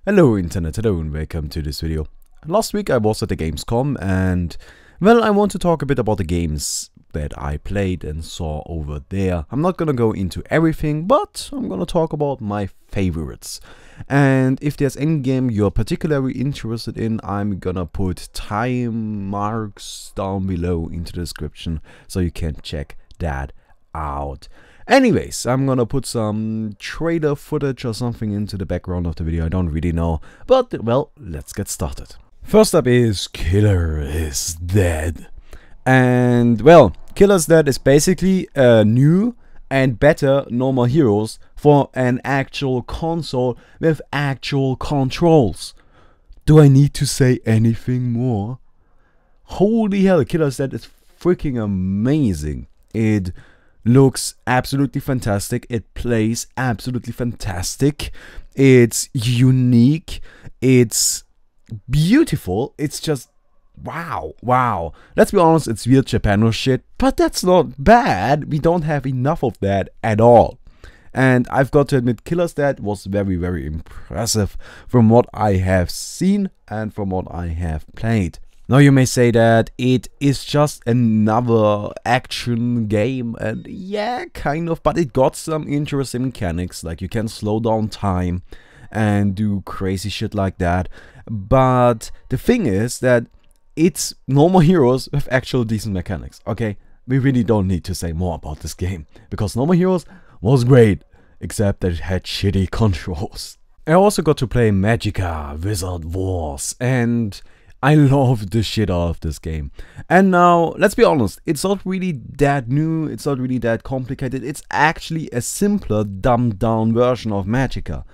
Hello internet, hello and welcome to this video. Last week I was at the Gamescom and, well, I want to talk a bit about the games that I played and saw over there. I'm not gonna go into everything, but I'm gonna talk about my favorites. And if there's any game you're particularly interested in, I'm gonna put time marks down below into the description so you can check that out. Anyways, I'm gonna put some trailer footage or something into the background of the video, I don't really know, but well, let's get started. First up is Killer is Dead. And well, Killer is Dead is basically a new and better No More Heroes for an actual console with actual controls. Do I need to say anything more? Holy hell, Killer is Dead is freaking amazing. It looks absolutely fantastic, it plays absolutely fantastic, it's unique, it's beautiful, it's just wow. Let's be honest, it's weird Japano shit, but that's not bad. We don't have enough of that at all. And I've got to admit, Killer's Dead was very impressive from what I have seen and from what I have played. Now you may say that it is just another action game, and yeah, kind of, but it got some interesting mechanics, like you can slow down time and do crazy shit like that. But the thing is that it's No More Heroes with actual decent mechanics, okay? We really don't need to say more about this game, because No More Heroes was great, except that it had shitty controls. I also got to play Magicka Wizard Wars, and I love the shit out of this game. And now, let's be honest, it's not really that new, it's not really that complicated, it's actually a simpler, dumbed down version of Magicka.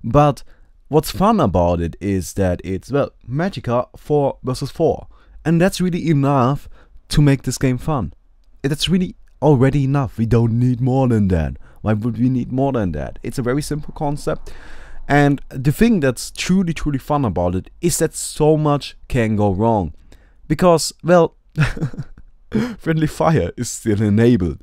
But what's fun about it is that it's, well, Magicka 4 versus 4. And that's really enough to make this game fun. That's really already enough, we don't need more than that. Why would we need more than that? It's a very simple concept. And the thing that's truly fun about it is that so much can go wrong. Because, well, friendly fire is still enabled.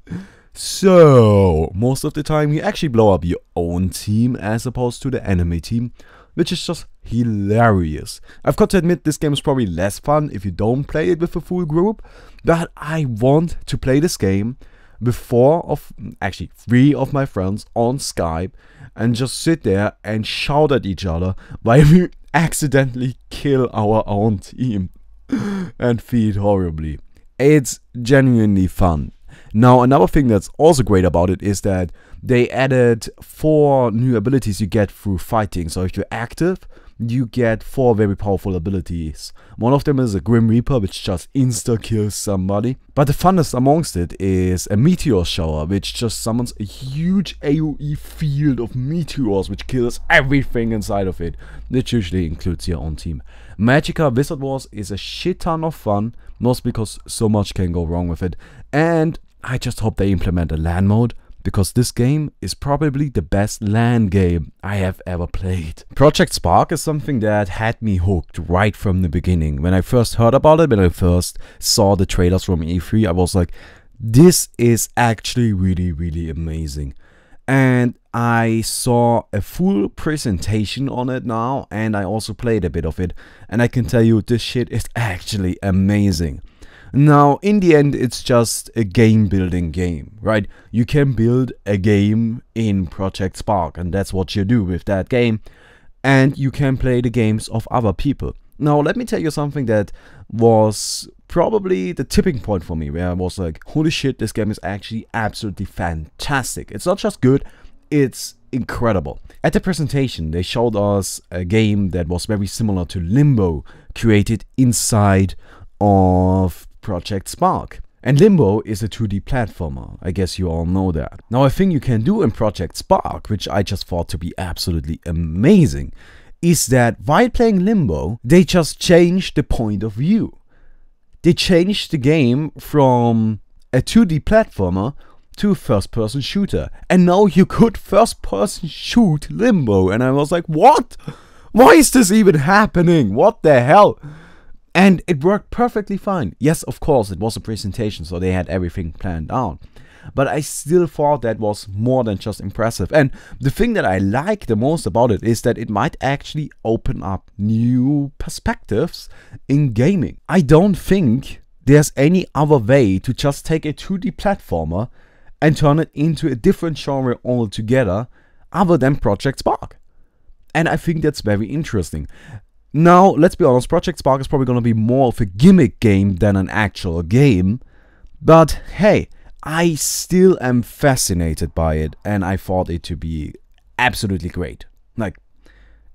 So, most of the time you actually blow up your own team as opposed to the enemy team, which is just hilarious. I've got to admit, this game is probably less fun if you don't play it with a full group, but I want to play this game with 3 of my friends on Skype and just sit there and shout at each other while we accidentally kill our own team and feed horribly. It's genuinely fun. Now, another thing that's also great about it is that they added 4 new abilities you get through fighting. So if you're active, you get 4 very powerful abilities. One of them is a Grim Reaper, which just insta-kills somebody. But the funnest amongst it is a Meteor Shower, which just summons a huge AoE field of meteors, which kills everything inside of it, which usually includes your own team. Magicka Wizard Wars is a shit ton of fun, mostly because so much can go wrong with it. And I just hope they implement a LAN mode, because this game is probably the best LAN game I have ever played. Project Spark is something that had me hooked right from the beginning. When I first heard about it, when I first saw the trailers from E3, I was like, this is actually really amazing. And I saw a full presentation on it now, and I also played a bit of it, and I can tell you this shit is actually amazing. Now, in the end, it's just a game building game, right? You can build a game in Project Spark, and that's what you do with that game. And you can play the games of other people. Now, let me tell you something that was probably the tipping point for me, where I was like, holy shit, this game is actually absolutely fantastic. It's not just good, it's incredible. At the presentation, they showed us a game that was very similar to Limbo, created inside of Project Spark. And Limbo is a 2D platformer, I guess you all know that. Now, a thing you can do in Project Spark, which I just thought to be absolutely amazing, is that while playing Limbo, they just changed the point of view. They changed the game from a 2D platformer to a first-person shooter. And now you could first-person shoot Limbo. And I was like, what? Why is this even happening? What the hell? And it worked perfectly fine. Yes, of course, it was a presentation, so they had everything planned out. but I still thought that was more than just impressive. And the thing that I like the most about it is that it might actually open up new perspectives in gaming. I don't think there's any other way to just take a 2D platformer and turn it into a different genre altogether other than Project Spark. And I think that's very interesting. Now, let's be honest, Project Spark is probably going to be more of a gimmick game than an actual game. But hey, I still am fascinated by it, and I thought it to be absolutely great. Like,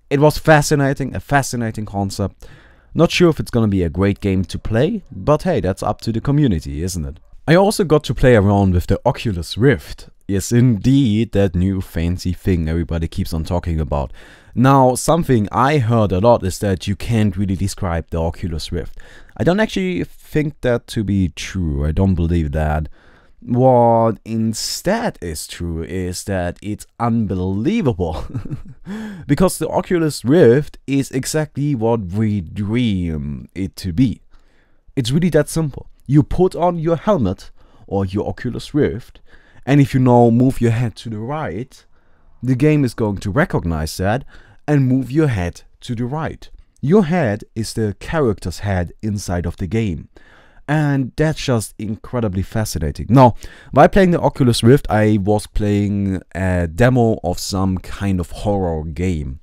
it was fascinating, a fascinating concept. Not sure if it's going to be a great game to play, but hey, that's up to the community, isn't it? I also got to play around with the Oculus Rift. Yes, indeed, that new fancy thing everybody keeps on talking about. Now, something I heard a lot is that you can't really describe the Oculus Rift. I don't actually think that to be true. I don't believe that. What instead is true is that it's unbelievable. Because the Oculus Rift is exactly what we dream it to be. It's really that simple. You put on your helmet or your Oculus Rift, and if you now move your head to the right, the game is going to recognize that and move your head to the right. Your head is the character's head inside of the game. And that's just incredibly fascinating. Now, while playing the Oculus Rift, I was playing a demo of some kind of horror game.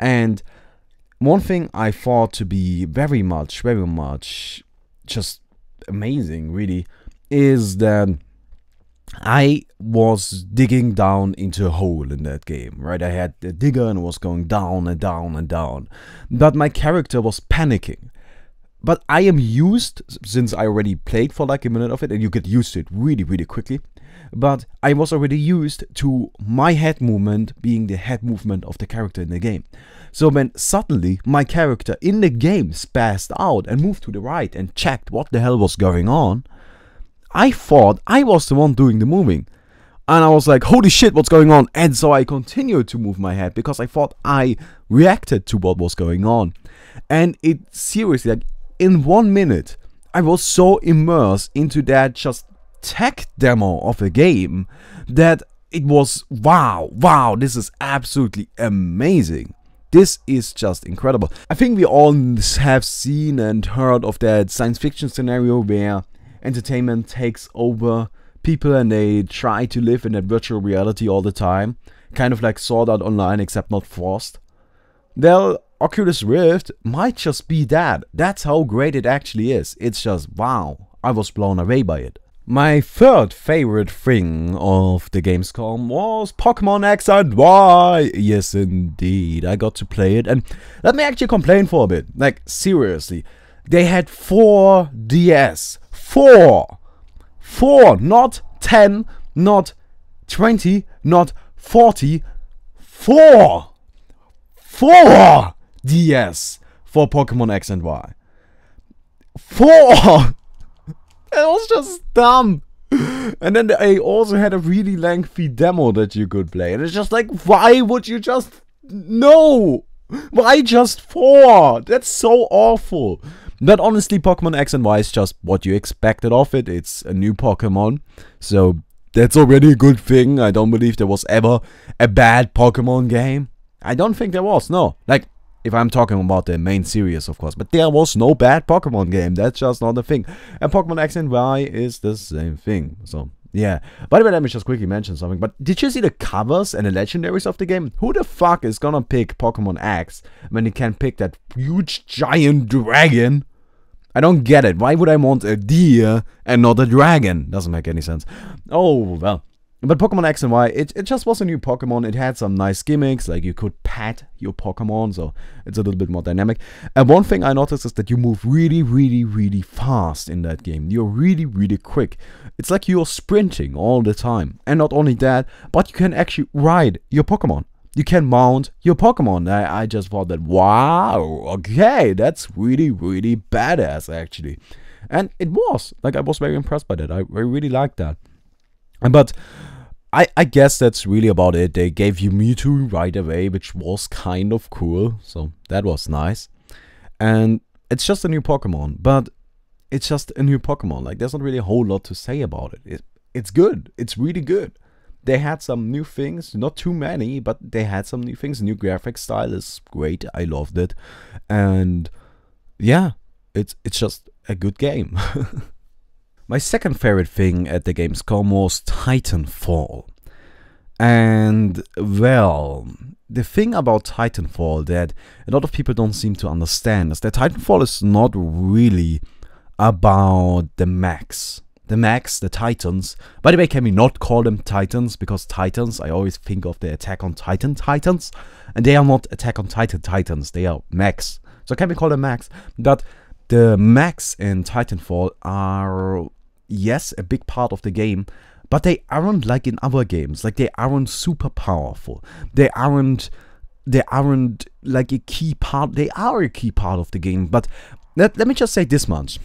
And one thing I thought to be very much just amazing, really, is that I was digging down into a hole in that game, right? I had the digger and was going down and down and down. But my character was panicking. But I am used, since I already played for like a minute of it, and you get used to it really, really quickly. But I was already used to my head movement being the head movement of the character in the game. So when suddenly my character in the game spazzed out and moved to the right and checked what the hell was going on, I thought I was the one doing the moving. And I was like, holy shit, what's going on? And so I continued to move my head because I thought I reacted to what was going on. And it seriously, like, in 1 minute, I was so immersed into that just tech demo of a game that it was wow, this is absolutely amazing. This is just incredible. I think we all have seen and heard of that science fiction scenario where entertainment takes over people and they try to live in that virtual reality all the time. Kind of like Sword Art Online, except not forced. Well, Oculus Rift might just be that. That's how great it actually is. It's just wow. I was blown away by it. My third favorite thing of the Gamescom was Pokemon X and Y. Yes, indeed. I got to play it. And let me actually complain for a bit. Like, seriously. They had 4 DS. 4, not 10, not 20, not 40. 4 DS for Pokemon X and Y. 4! It was just dumb. And then they also had a really lengthy demo that you could play. And it's just like, why would you just... No! Why just 4? That's so awful. But honestly, Pokemon X and Y is just what you expected of it. It's a new Pokemon. So that's already a good thing. I don't believe there was ever a bad Pokemon game. I don't think there was, no. Like, if I'm talking about the main series, of course. But there was no bad Pokemon game. That's just not a thing. And Pokemon X and Y is the same thing. So, yeah. By the way, let me just quickly mention something. But did you see the covers and the legendaries of the game? Who the fuck is gonna pick Pokemon X when you can pick that huge giant dragon? I don't get it. Why would I want a deer and not a dragon? Doesn't make any sense. Oh, well. But Pokemon X and Y, it just was a new Pokemon. It had some nice gimmicks, like you could pet your Pokemon, so it's a little bit more dynamic. And one thing I noticed is that you move really, really, really fast in that game. You're really, really quick. It's like you're sprinting all the time. And not only that, but you can actually ride your Pokemon. You can mount your Pokemon. I just thought that, wow, okay, that's really, really badass, actually. And it was. Like, I was very impressed by that. I really liked that. But I guess that's really about it. They gave you Mewtwo right away, which was kind of cool. So that was nice. And it's just a new Pokemon. But it's just a new Pokemon. Like, there's not really a whole lot to say about it. it's good. It's really good. They had some new things, not too many, but they had some new things. New graphic style is great. I loved it. And yeah, it's just a good game. My second favorite thing at the Gamescom was Titanfall. And well, the thing about Titanfall that a lot of people don't seem to understand is that Titanfall is not really about the mechs. The Titans. By the way, can we not call them Titans? Because Titans, I always think of the Attack on Titan Titans. And they are not Attack on Titan Titans. They are mechs. So can we call them mechs? But the mechs in Titanfall are, yes, a big part of the game. But they aren't like in other games. Like, they aren't super powerful. They aren't like a key part. They are a key part of the game. But let me just say this much.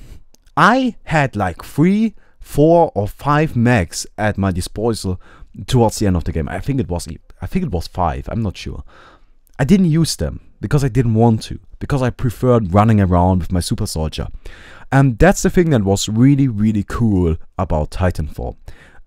I had like 3, 4 or 5 mechs at my disposal towards the end of the game. I think it was 5. I'm not sure. I didn't use them because I didn't want to. Because I preferred running around with my super soldier. And that's the thing that was really, really cool about Titanfall.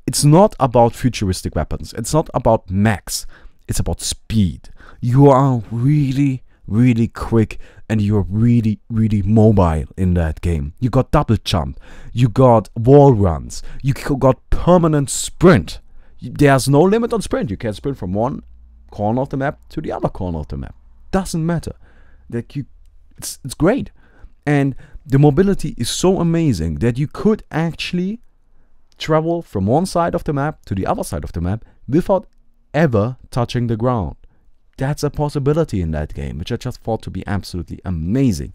It's not about futuristic weapons. It's not about mechs. It's about speed. You are really, really quick and you're really, really mobile in that game. You got double jump. You got wall runs. You got permanent sprint. There's no limit on sprint. You can sprint from one corner of the map to the other corner of the map. Doesn't matter. It's great. And the mobility is so amazing that you could actually travel from one side of the map to the other side of the map without ever touching the ground. That's a possibility in that game, which I just thought to be absolutely amazing.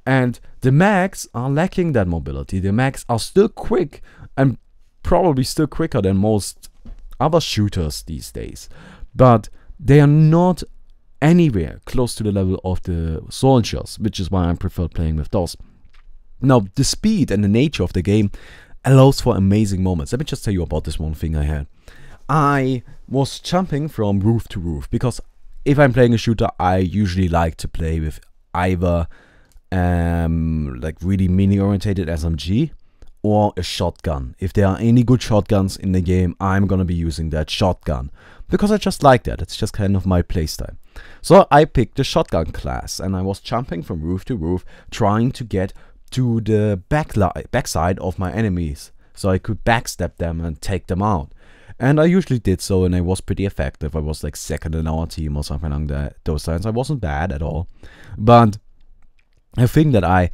And the mechs are lacking that mobility. The mechs are still quick and probably still quicker than most other shooters these days. But they are not anywhere close to the level of the soldiers, which is why I prefer playing with those. Now, the speed and the nature of the game allows for amazing moments. Let me just tell you about this one thing I had. I was jumping from roof to roof because if I'm playing a shooter, I usually like to play with either like really mini-orientated SMG or a shotgun. If there are any good shotguns in the game, I'm gonna be using that shotgun because I just like that. It's just kind of my playstyle. So I picked the shotgun class and I was jumping from roof to roof trying to get to the backside of my enemies so I could backstab them and take them out. And I usually did so and I was pretty effective. I was like second in our team or something along those lines. I wasn't bad at all. But a thing that I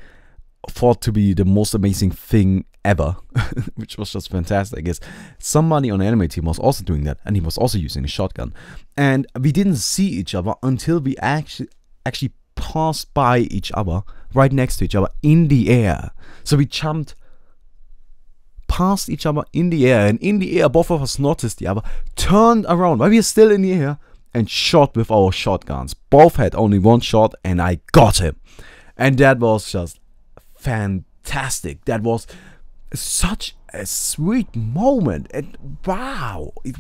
thought to be the most amazing thing ever, which was just fantastic, is somebody on the enemy team was also doing that and he was also using a shotgun. And we didn't see each other until we actually passed by each other, right next to each other in the air. So we jumped past each other in the air, and in the air both of us noticed the other, turned around while we were still in the air and shot with our shotguns. Both had only one shot and I got him. And that was just fantastic. That was such a sweet moment. And wow, it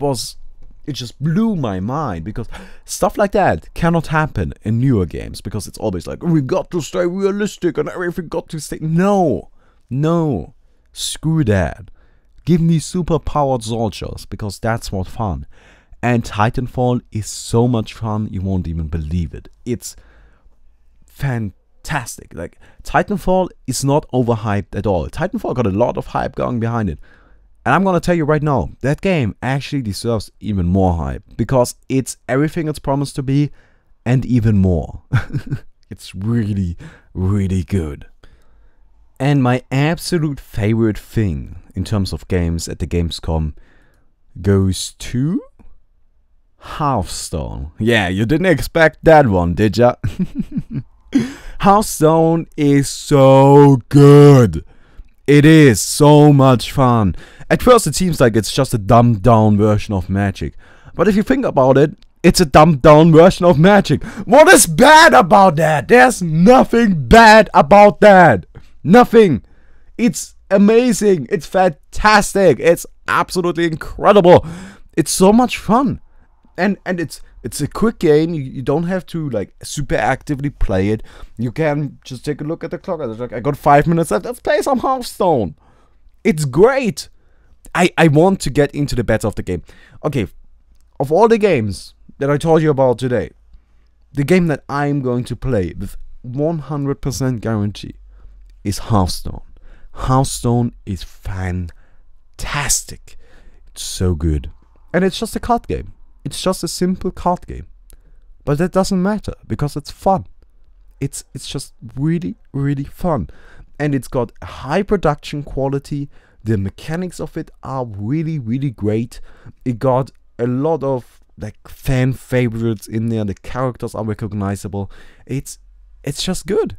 just blew my mind because stuff like that cannot happen in newer games because it's always like, we got to stay realistic and everything got to stay. No, screw that. Give me super powered soldiers because that's what fun. And Titanfall is so much fun, you won't even believe it. It's fantastic. Like, Titanfall is not overhyped at all. Titanfall got a lot of hype going behind it. And I'm gonna tell you right now, that game actually deserves even more hype because it's everything it's promised to be and even more. It's really, really good. And my absolute favorite thing in terms of games at the Gamescom goes to Hearthstone. Yeah, you didn't expect that one, did ya? Hearthstone is so good. It is so much fun. At first it seems like it's just a dumbed down version of Magic. But if you think about it, it's a dumbed down version of Magic. What is bad about that? There's nothing bad about that. Nothing. It's amazing. It's fantastic. It's absolutely incredible. It's so much fun. And it's a quick game. You don't have to like super actively play it. You can just take a look at the clock. It's like, I got 5 minutes left. Let's play some Hearthstone. It's great. I want to get into the better of the game. Okay, of all the games that I told you about today, the game that I'm going to play with 100% guarantee is Hearthstone. Hearthstone is fantastic. It's so good. And it's just a card game. It's just a simple card game. But that doesn't matter because it's fun. It's just really, really fun. And it's got a high production quality. The mechanics of it are really, really great. It got a lot of like fan favorites in there. The characters are recognizable. It's just good.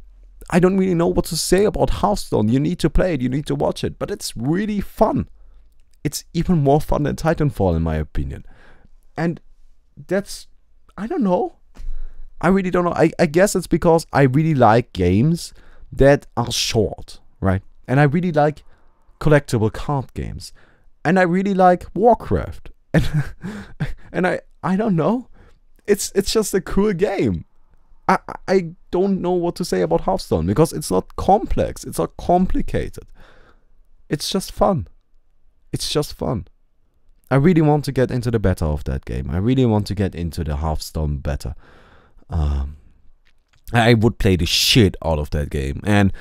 I don't really know what to say about Hearthstone. You need to play it. You need to watch it. But it's really fun. It's even more fun than Titanfall in my opinion. And that's, I don't know. I really don't know. I guess it's because I really like games that are short, right? And I really like collectible card games. And I really like Warcraft. And I don't know. It's just a cool game. I don't know what to say about Hearthstone because it's not complex. It's not complicated. It's just fun. It's just fun. I really want to get into the beta of that game. I really want to get into the Hearthstone beta. I would play the shit out of that game. And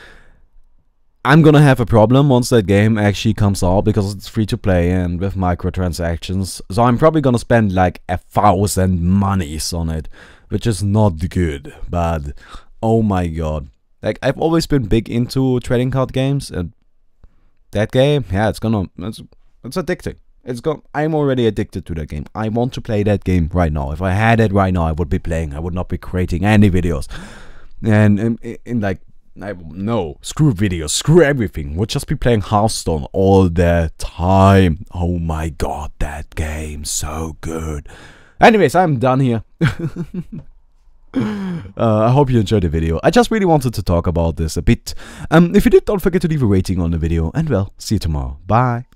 I'm gonna have a problem once that game actually comes out because it's free to play and with microtransactions. So I'm probably gonna spend like 1,000 monies on it, which is not good. But oh my god, like I've always been big into trading card games, and that game, yeah, it's addicting. I'm already addicted to that game. I want to play that game right now. If I had it right now, I would be playing. I would not be creating any videos. And in like, no, screw videos, screw everything. We'll just be playing Hearthstone all the time. Oh my god, that game, so good. Anyways, I'm done here. I hope you enjoyed the video. I just really wanted to talk about this a bit. If you did, don't forget to leave a rating on the video. And well, see you tomorrow. Bye.